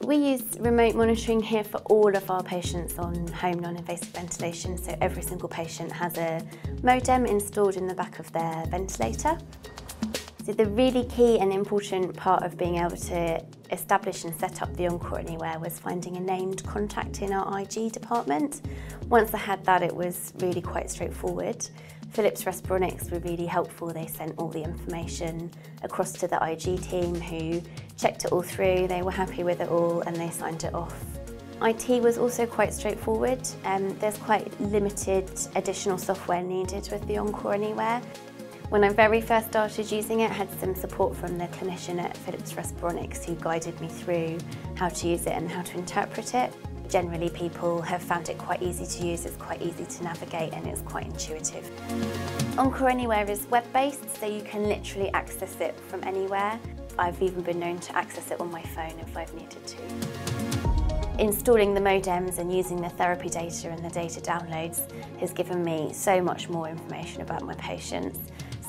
We use remote monitoring here for all of our patients on home non-invasive ventilation, so every single patient has a modem installed in the back of their ventilator. So the really key and important part of being able to establish and set up the EncoreAnywhere was finding a named contact in our IG department. Once I had that, it was really quite straightforward. Philips Respironics were really helpful. They sent all the information across to the IG team who checked it all through. They were happy with it all and they signed it off. IT was also quite straightforward. There's quite limited additional software needed with the EncoreAnywhere. When I very first started using it, I had some support from the clinician at Philips Respironics who guided me through how to use it and how to interpret it. Generally, people have found it quite easy to use, it's quite easy to navigate and it's quite intuitive. EncoreAnywhere is web-based, so you can literally access it from anywhere. I've even been known to access it on my phone if I've needed to. Installing the modems and using the therapy data and the data downloads has given me so much more information about my patients.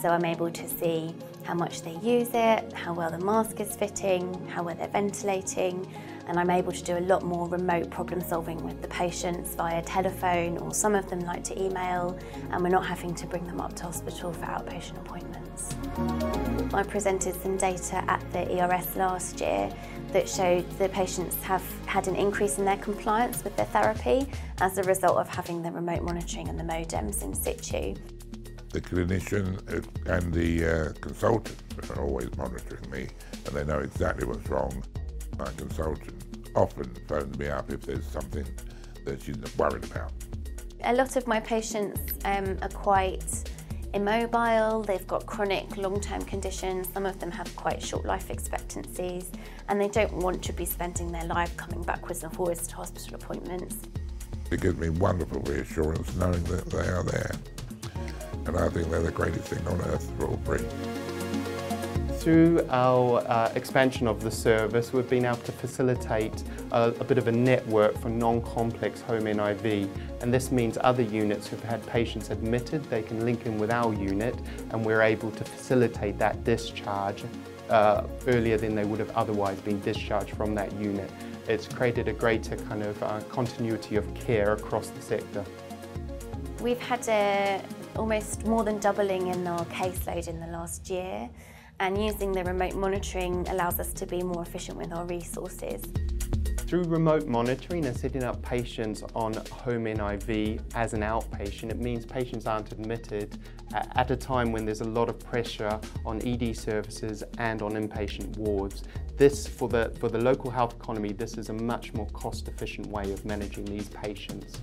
So I'm able to see how much they use it, how well the mask is fitting, how well they're ventilating, and I'm able to do a lot more remote problem solving with the patients via telephone, or some of them like to email, and we're not having to bring them up to hospital for outpatient appointments. I presented some data at the ERS last year that showed the patients have had an increase in their compliance with their therapy as a result of having the remote monitoring and the modems in situ. The clinician and the consultant are always monitoring me and they know exactly what's wrong. My consultant often phones me up if there's something that she's worried about. A lot of my patients are quite immobile, they've got chronic long-term conditions, some of them have quite short life expectancies and they don't want to be spending their life coming backwards and forwards to hospital appointments. It gives me wonderful reassurance knowing that they are there. And I think they're the greatest thing on earth for all free. Through our expansion of the service, we've been able to facilitate a bit of a network for non-complex home NIV, and this means other units who've had patients admitted, they can link in with our unit, and we're able to facilitate that discharge earlier than they would have otherwise been discharged from that unit. It's created a greater kind of continuity of care across the sector. We've had almost more than doubling in our caseload in the last year, and using the remote monitoring allows us to be more efficient with our resources. Through remote monitoring and setting up patients on home NIV as an outpatient, it means patients aren't admitted at a time when there's a lot of pressure on ED services and on inpatient wards. This, for the local health economy, this is a much more cost-efficient way of managing these patients.